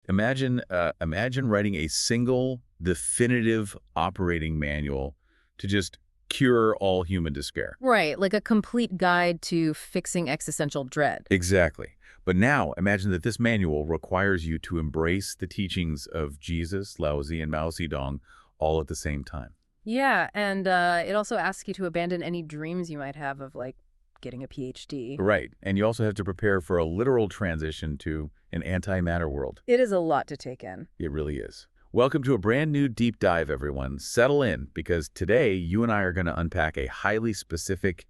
Imagine writing a single, definitive operating manual to just cure all human despair. Right, like a complete guide to fixing existential dread. Exactly. But now imagine that this manual requires you to embrace the teachings of Jesus, Lao Tzu, and Mao Zedong all at the same time. Yeah, and it also asks you to abandon any dreams you might have of, like, getting a PhD. Right. And you also have to prepare for a literal transition to an antimatter world. It is a lot to take in. It really is. Welcome to a brand new deep dive, everyone. Settle in, because today you and I are going to unpack a highly specific,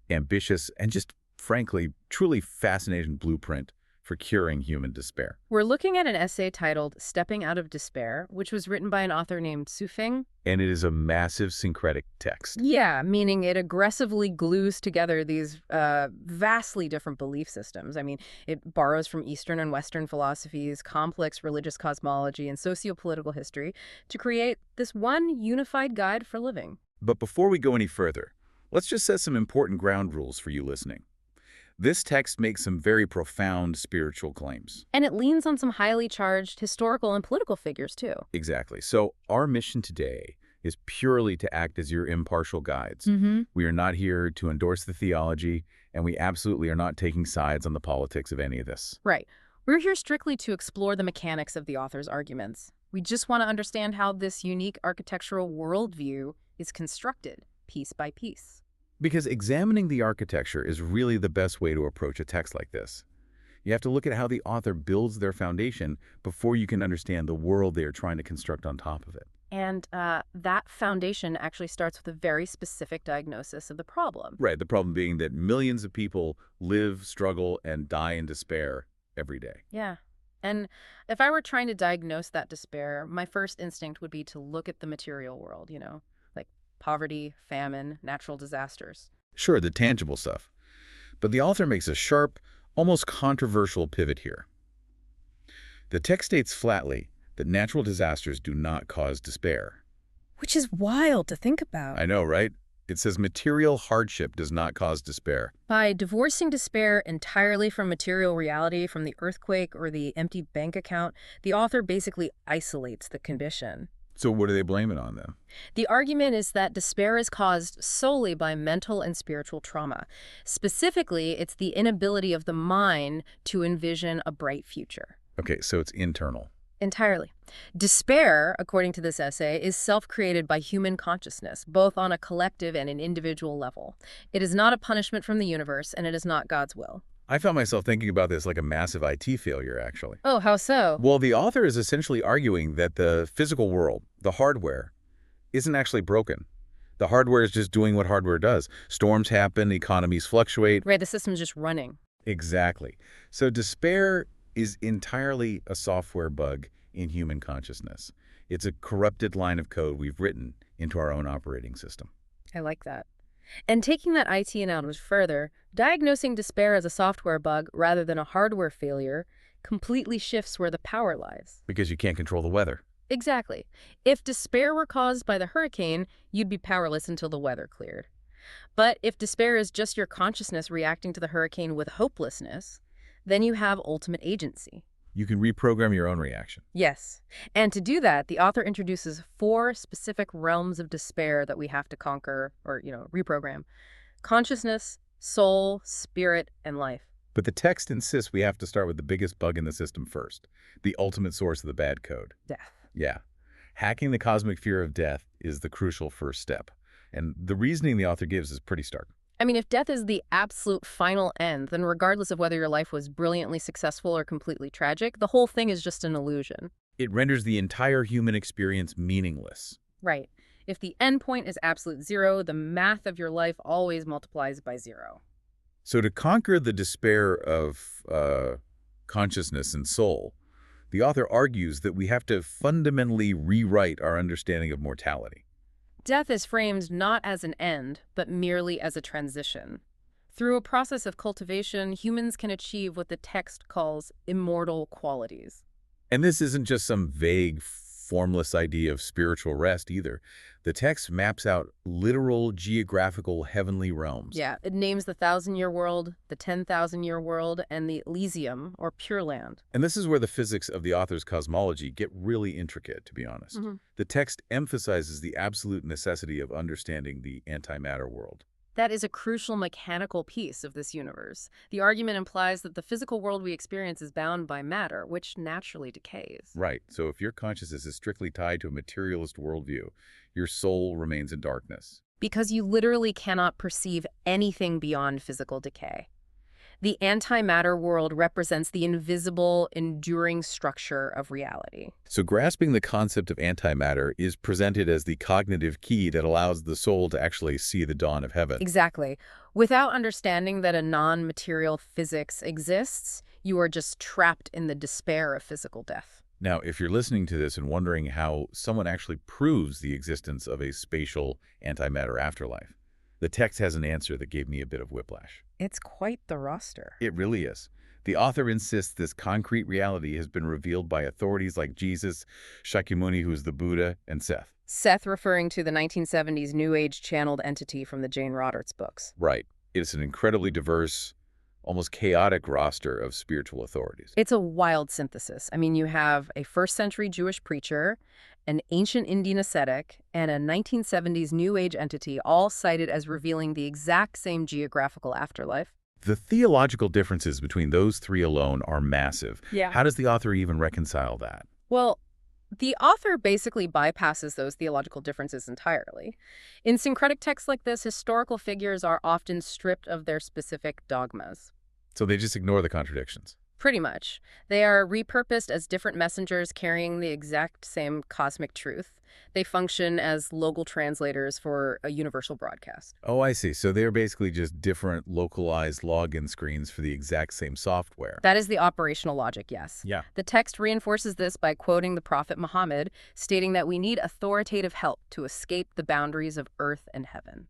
ambitious, and just frankly, truly fascinating blueprint for curing human despair. We're looking at an essay titled Stepping Out of Despair, which was written by an author named Su Feng. And it is a massive syncretic text. Yeah, meaning it aggressively glues together these vastly different belief systems. I mean, it borrows from Eastern and Western philosophies, complex religious cosmology, and sociopolitical history to create this one unified guide for living. But before we go any further, let's just set some important ground rules for you listening. This text makes some very profound spiritual claims. And it leans on some highly charged historical and political figures, too. Exactly. So our mission today is purely to act as your impartial guides. We are not here to endorse the theology, and we absolutely are not taking sides on the politics of any of this. Right. We're here strictly to explore the mechanics of the author's arguments. We just want to understand how this unique architectural worldview is constructed, piece by piece. Because examining the architecture is really the best way to approach a text like this. You have to look at how the author builds their foundation before you can understand the world they are trying to construct on top of it. And that foundation actually starts with a very specific diagnosis of the problem. Right, the problem being that millions of people live, struggle, and die in despair every day. Yeah. And if I were trying to diagnose that despair, my first instinct would be to look at the material world, like poverty, famine, natural disasters. Sure, the tangible stuff. But the author makes a sharp, almost controversial pivot here. The text states flatly that natural disasters do not cause despair. Which is wild to think about. I know, right? It says material hardship does not cause despair. By divorcing despair entirely from material reality, from the earthquake or the empty bank account, the author basically isolates the condition. So what do they blame it on, then? The argument is that despair is caused solely by mental and spiritual trauma. Specifically, it's the inability of the mind to envision a bright future. Okay, so it's internal. Entirely. Despair, according to this essay, is self-created by human consciousness, both on a collective and an individual level. It is not a punishment from the universe, and it is not God's will. I found myself thinking about this like a massive IT failure, actually. Oh, how so? Well, the author is essentially arguing that the physical world, the hardware, isn't actually broken. The hardware is just doing what hardware does. Storms happen, economies fluctuate. Right, the system's just running. Exactly. So despair is entirely a software bug in human consciousness. It's a corrupted line of code we've written into our own operating system. I like that. And taking that IT analogy further, diagnosing despair as a software bug rather than a hardware failure completely shifts where the power lies. Because you can't control the weather. Exactly. If despair were caused by the hurricane, you'd be powerless until the weather cleared. But if despair is just your consciousness reacting to the hurricane with hopelessness, then you have ultimate agency. You can reprogram your own reaction. Yes. And to do that, the author introduces 4 specific realms of despair that we have to conquer or, reprogram. Consciousness, soul, spirit, and life. But the text insists we have to start with the biggest bug in the system first, the ultimate source of the bad code. Death. Yeah. Hacking the cosmic fear of death is the crucial first step. And the reasoning the author gives is pretty stark. I mean, if death is the absolute final end, then regardless of whether your life was brilliantly successful or completely tragic, the whole thing is just an illusion. It renders the entire human experience meaningless. Right. If the end point is absolute 0, the math of your life always multiplies by 0. So to conquer the despair of consciousness and soul, the author argues that we have to fundamentally rewrite our understanding of mortality. Death is framed not as an end, but merely as a transition. Through a process of cultivation, humans can achieve what the text calls immortal qualities. And this isn't just some vague formless idea of spiritual rest either. The text maps out literal geographical heavenly realms. Yeah, it names the 1,000-year world, the 10,000-year world, and the Elysium, or Pure Land. And this is where the physics of the author's cosmology get really intricate, to be honest. The text emphasizes the absolute necessity of understanding the antimatter world. That is a crucial mechanical piece of this universe. The argument implies that the physical world we experience is bound by matter, which naturally decays. Right, so if your consciousness is strictly tied to a materialist worldview, your soul remains in darkness. Because you literally cannot perceive anything beyond physical decay. The antimatter world represents the invisible, enduring structure of reality. So grasping the concept of antimatter is presented as the cognitive key that allows the soul to actually see the dawn of heaven. Exactly. Without understanding that a non-material physics exists, you are just trapped in the despair of physical death. Now, if you're listening to this and wondering how someone actually proves the existence of a spatial antimatter afterlife, the text has an answer that gave me a bit of whiplash. It's quite the roster. It really is. The author insists this concrete reality has been revealed by authorities like Jesus, Shakyamuni, who is the Buddha, and Seth. Seth referring to the 1970s New Age channeled entity from the Jane Roberts books. Right. It's an incredibly diverse, almost chaotic roster of spiritual authorities. It's a wild synthesis. I mean, you have a first-century Jewish preacher, an ancient Indian ascetic, and a 1970s New Age entity, all cited as revealing the exact same geographical afterlife. The theological differences between those three alone are massive. Yeah. How does the author even reconcile that? Well, the author basically bypasses those theological differences entirely. In syncretic texts like this, historical figures are often stripped of their specific dogmas. So they just ignore the contradictions. Pretty much. They are repurposed as different messengers carrying the exact same cosmic truth. They function as local translators for a universal broadcast. Oh, I see. So they're basically just different localized login screens for the exact same software. That is the operational logic, yes. Yeah. The text reinforces this by quoting the Prophet Muhammad, stating that we need authoritative help to escape the boundaries of earth and heaven.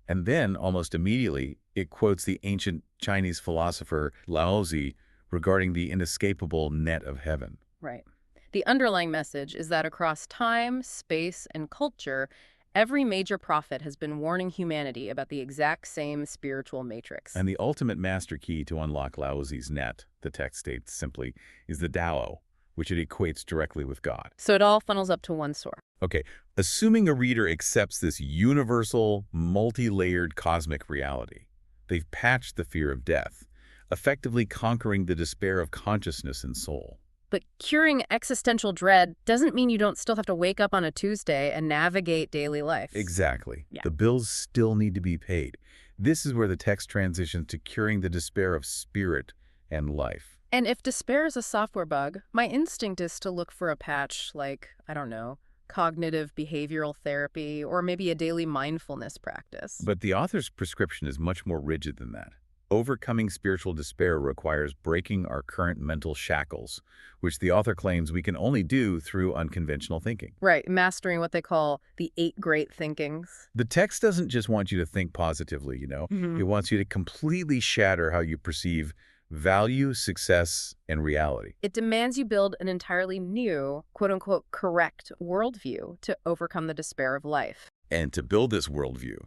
And then, almost immediately, it quotes the ancient Chinese philosopher Lao Tzu regarding the inescapable net of heaven. Right. The underlying message is that across time, space, and culture, every major prophet has been warning humanity about the exact same spiritual matrix. And the ultimate master key to unlock Lao Tzu's net, the text states simply, is the Tao, which it equates directly with God. So it all funnels up to one source. Okay, assuming a reader accepts this universal, multi-layered cosmic reality, they've patched the fear of death, effectively conquering the despair of consciousness and soul. But curing existential dread doesn't mean you don't still have to wake up on a Tuesday and navigate daily life. Exactly. Yeah. The bills still need to be paid. This is where the text transitions to curing the despair of spirit and life. And if despair is a software bug, my instinct is to look for a patch like, I don't know, cognitive behavioral therapy or maybe a daily mindfulness practice. But the author's prescription is much more rigid than that. Overcoming spiritual despair requires breaking our current mental shackles, which the author claims we can only do through unconventional thinking. Right, mastering what they call the 8 great thinkings. The text doesn't just want you to think positively, you know. It wants you to completely shatter how you perceive value, success, and reality. It demands you build an entirely new, quote-unquote, correct worldview to overcome the despair of life. And to build this worldview,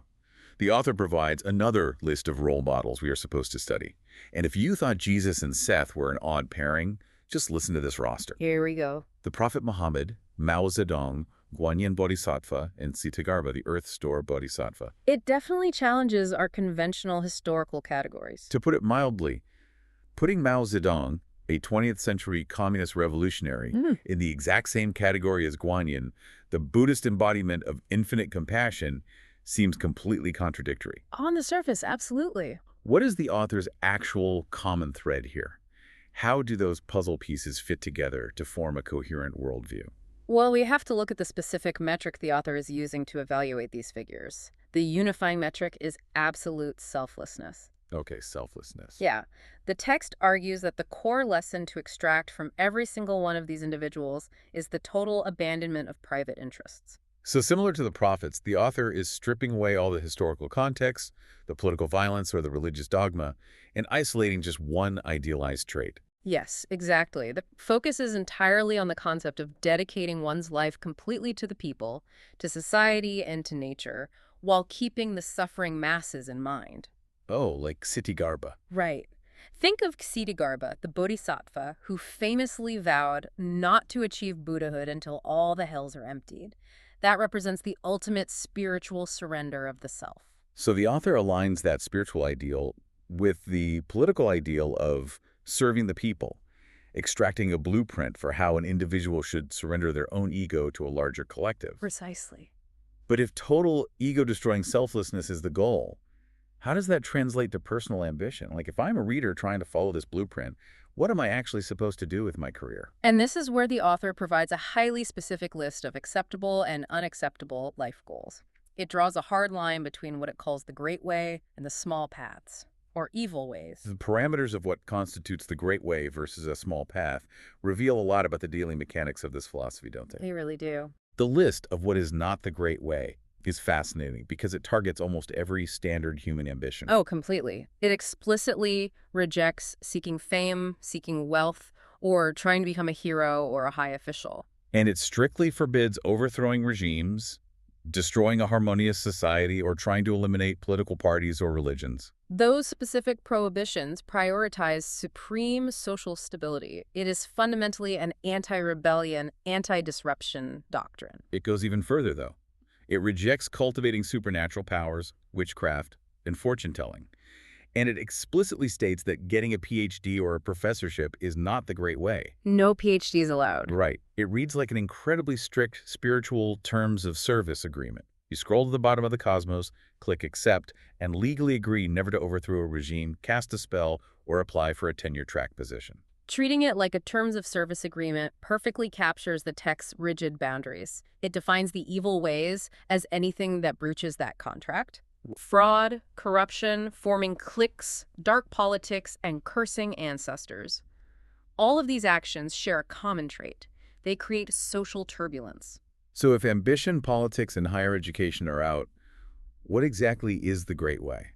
the author provides another list of role models we are supposed to study. And if you thought Jesus and Seth were an odd pairing, just listen to this roster. Here we go. The Prophet Muhammad, Mao Zedong, Guanyin Bodhisattva, and Kshetragarbha, the Earth Store Bodhisattva. It definitely challenges our conventional historical categories. To put it mildly, putting Mao Zedong, a 20th century communist revolutionary, in the exact same category as Guanyin, the Buddhist embodiment of infinite compassion, seems completely contradictory. On the surface, absolutely. What is the author's actual common thread here? How do those puzzle pieces fit together to form a coherent worldview? Well, we have to look at the specific metric the author is using to evaluate these figures. The unifying metric is absolute selflessness. Okay, selflessness. Yeah. The text argues that the core lesson to extract from every single one of these individuals is the total abandonment of private interests. So similar to the prophets, the author is stripping away all the historical context, the political violence, or the religious dogma, and isolating just one idealized trait. Yes, exactly. The focus is entirely on the concept of dedicating one's life completely to the people, to society, and to nature, while keeping the suffering masses in mind. Oh, like Ksitigarbha. Right. Think of Ksitigarbha, the bodhisattva, who famously vowed not to achieve Buddhahood until all the hells are emptied. That represents the ultimate spiritual surrender of the self. So the author aligns that spiritual ideal with the political ideal of serving the people, extracting a blueprint for how an individual should surrender their own ego to a larger collective. Precisely. But if total ego-destroying selflessness is the goal, how does that translate to personal ambition? Like, if I'm a reader trying to follow this blueprint, what am I actually supposed to do with my career? And this is where the author provides a highly specific list of acceptable and unacceptable life goals. It draws a hard line between what it calls the great way and the small paths, or evil ways. The parameters of what constitutes the great way versus a small path reveal a lot about the daily mechanics of this philosophy, don't they? They really do. The list of what is not the great way is fascinating because it targets almost every standard human ambition. Oh, completely. It explicitly rejects seeking fame, seeking wealth, or trying to become a hero or a high official. And it strictly forbids overthrowing regimes, destroying a harmonious society, or trying to eliminate political parties or religions. Those specific prohibitions prioritize supreme social stability. It is fundamentally an anti-rebellion, anti-disruption doctrine. It goes even further, though. It rejects cultivating supernatural powers, witchcraft, and fortune-telling. And it explicitly states that getting a PhD or a professorship is not the great way. No PhDs allowed. Right. It reads like an incredibly strict spiritual terms of service agreement. You scroll to the bottom of the cosmos, click accept, and legally agree never to overthrow a regime, cast a spell, or apply for a tenure-track position. Treating it like a terms of service agreement perfectly captures the text's rigid boundaries. It defines the evil ways as anything that breaches that contract. Fraud, corruption, forming cliques, dark politics, and cursing ancestors. All of these actions share a common trait. They create social turbulence. So if ambition, politics, and higher education are out, what exactly is the great way?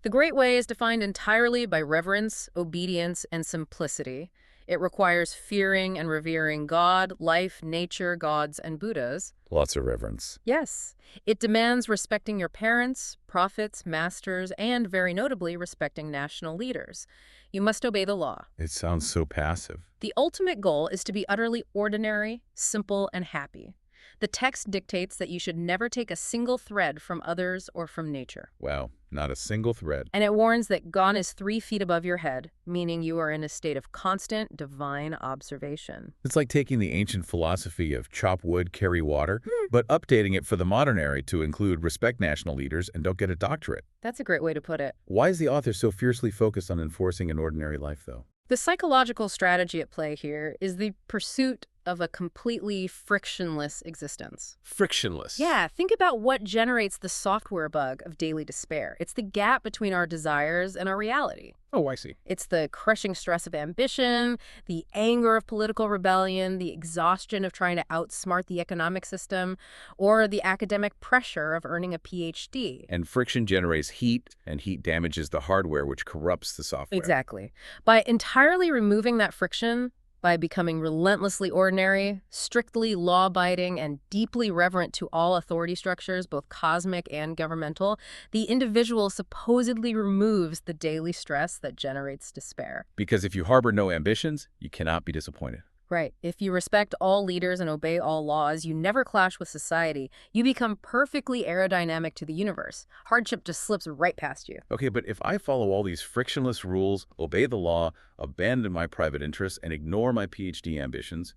The Great Way is defined entirely by reverence, obedience, and simplicity. It requires fearing and revering God, life, nature, gods, and Buddhas. Lots of reverence. Yes, it demands respecting your parents, prophets, masters, and, very notably, respecting national leaders. You must obey the law. It sounds so passive. The ultimate goal is to be utterly ordinary, simple, and happy. The text dictates that you should never take a single thread from others or from nature. Wow, not a single thread. And it warns that God is 3 feet above your head, meaning you are in a state of constant divine observation. It's like taking the ancient philosophy of chop wood, carry water, but updating it for the modern era to include respect national leaders and don't get a doctorate. That's a great way to put it. Why is the author so fiercely focused on enforcing an ordinary life, though? The psychological strategy at play here is the pursuit of a completely frictionless existence. Frictionless. Yeah, think about what generates the software bug of daily despair. It's the gap between our desires and our reality. Oh, I see. It's the crushing stress of ambition, the anger of political rebellion, the exhaustion of trying to outsmart the economic system, or the academic pressure of earning a PhD. And friction generates heat, and heat damages the hardware, which corrupts the software. Exactly. By entirely removing that friction, by becoming relentlessly ordinary, strictly law-abiding, and deeply reverent to all authority structures, both cosmic and governmental, the individual supposedly removes the daily stress that generates despair. Because if you harbor no ambitions, you cannot be disappointed. Right. If you respect all leaders and obey all laws, you never clash with society. You become perfectly aerodynamic to the universe. Hardship just slips right past you. Okay, but if I follow all these frictionless rules, obey the law, abandon my private interests, and ignore my PhD ambitions,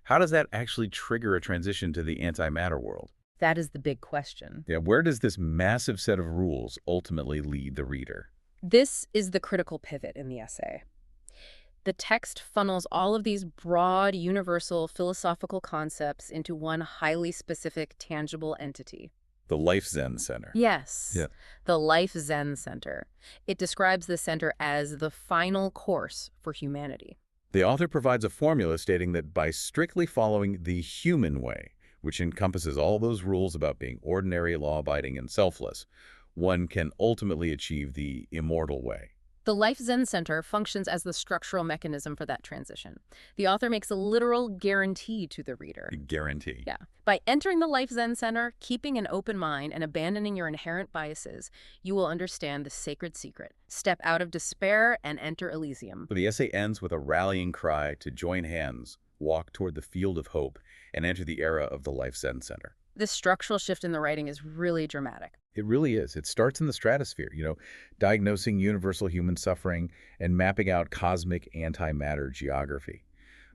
how does that actually trigger a transition to the antimatter world? That is the big question. Yeah, where does this massive set of rules ultimately lead the reader? This is the critical pivot in the essay. The text funnels all of these broad, universal philosophical concepts into one highly specific, tangible entity. The Life Zen Center. Yes, Yeah. the Life Zen Center. It describes the center as the final course for humanity. The author provides a formula stating that by strictly following the human way, which encompasses all those rules about being ordinary, law-abiding, and selfless, one can ultimately achieve the immortal way. The Life Zen Center functions as the structural mechanism for that transition. The author makes a literal guarantee to the reader. A guarantee. Yeah. By entering the Life Zen Center, keeping an open mind, and abandoning your inherent biases, you will understand the sacred secret. Step out of despair and enter Elysium. So the essay ends with a rallying cry to join hands, walk toward the field of hope, and enter the era of the Life Zen Center. This structural shift in the writing is really dramatic. It really is. It starts in the stratosphere, diagnosing universal human suffering and mapping out cosmic antimatter geography.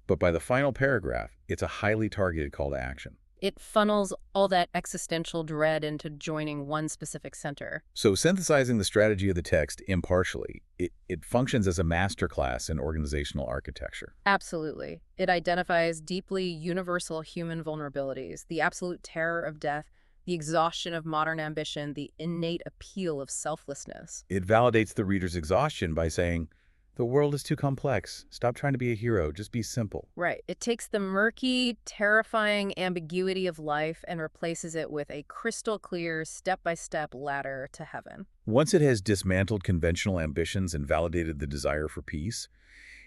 But by the final paragraph, it's a highly targeted call to action. It funnels all that existential dread into joining one specific center. So synthesizing the strategy of the text impartially, it functions as a masterclass in organizational architecture. Absolutely. It identifies deeply universal human vulnerabilities, the absolute terror of death, the exhaustion of modern ambition, the innate appeal of selflessness. It validates the reader's exhaustion by saying, the world is too complex. Stop trying to be a hero. Just be simple. Right. It takes the murky, terrifying ambiguity of life and replaces it with a crystal clear, step-by-step ladder to heaven. Once it has dismantled conventional ambitions and validated the desire for peace,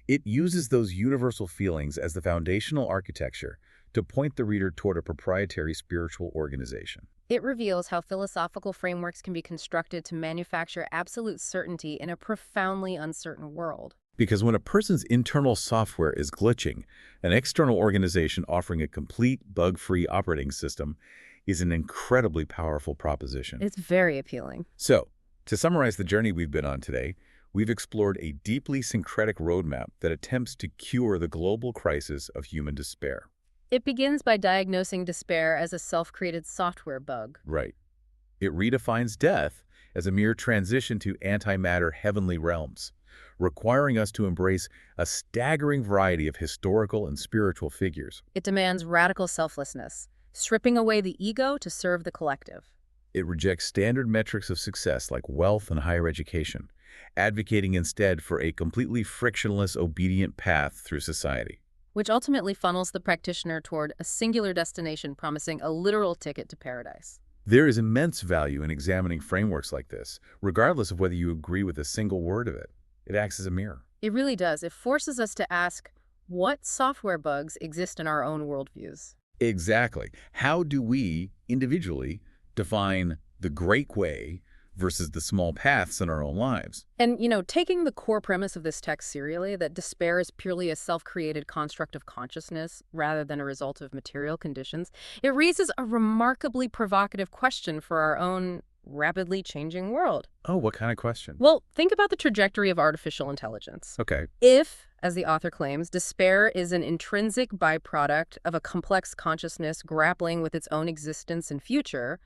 it uses those universal feelings as the foundational architecture to point the reader toward a proprietary spiritual organization. It reveals how philosophical frameworks can be constructed to manufacture absolute certainty in a profoundly uncertain world. Because when a person's internal software is glitching, an external organization offering a complete bug-free operating system is an incredibly powerful proposition. It's very appealing. So, to summarize the journey we've been on today, we've explored a deeply syncretic roadmap that attempts to cure the global crisis of human despair. It begins by diagnosing despair as a self-created software bug. Right. It redefines death as a mere transition to antimatter heavenly realms, requiring us to embrace a staggering variety of historical and spiritual figures. It demands radical selflessness, stripping away the ego to serve the collective. It rejects standard metrics of success like wealth and higher education, advocating instead for a completely frictionless, obedient path through society. Which ultimately funnels the practitioner toward a singular destination promising a literal ticket to paradise. There is immense value in examining frameworks like this, regardless of whether you agree with a single word of it. It acts as a mirror. It really does. It forces us to ask, what software bugs exist in our own worldviews? Exactly. How do we, individually, define the great way versus the small paths in our own lives? And, taking the core premise of this text seriously, that despair is purely a self-created construct of consciousness rather than a result of material conditions, it raises a remarkably provocative question for our own rapidly changing world. Oh, what kind of question? Well, think about the trajectory of artificial intelligence. Okay. If, as the author claims, despair is an intrinsic byproduct of a complex consciousness grappling with its own existence and future,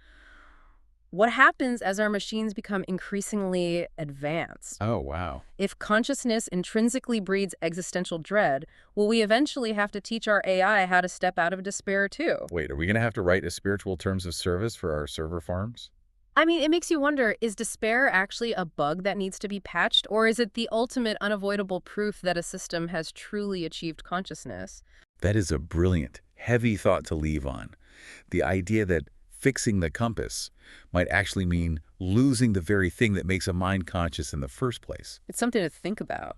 what happens as our machines become increasingly advanced? Oh, wow. If consciousness intrinsically breeds existential dread, will we eventually have to teach our AI how to step out of despair too? Wait, are we going to have to write a spiritual terms of service for our server farms? I mean, it makes you wonder, is despair actually a bug that needs to be patched, or is it the ultimate unavoidable proof that a system has truly achieved consciousness? That is a brilliant, heavy thought to leave on. The idea that fixing the compass might actually mean losing the very thing that makes a mind conscious in the first place. It's something to think about.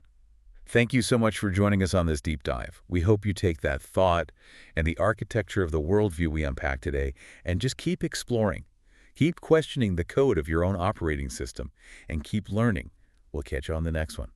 Thank you so much for joining us on this deep dive. We hope you take that thought and the architecture of the worldview we unpacked today and just keep exploring. Keep questioning the code of your own operating system and keep learning. We'll catch you on the next one.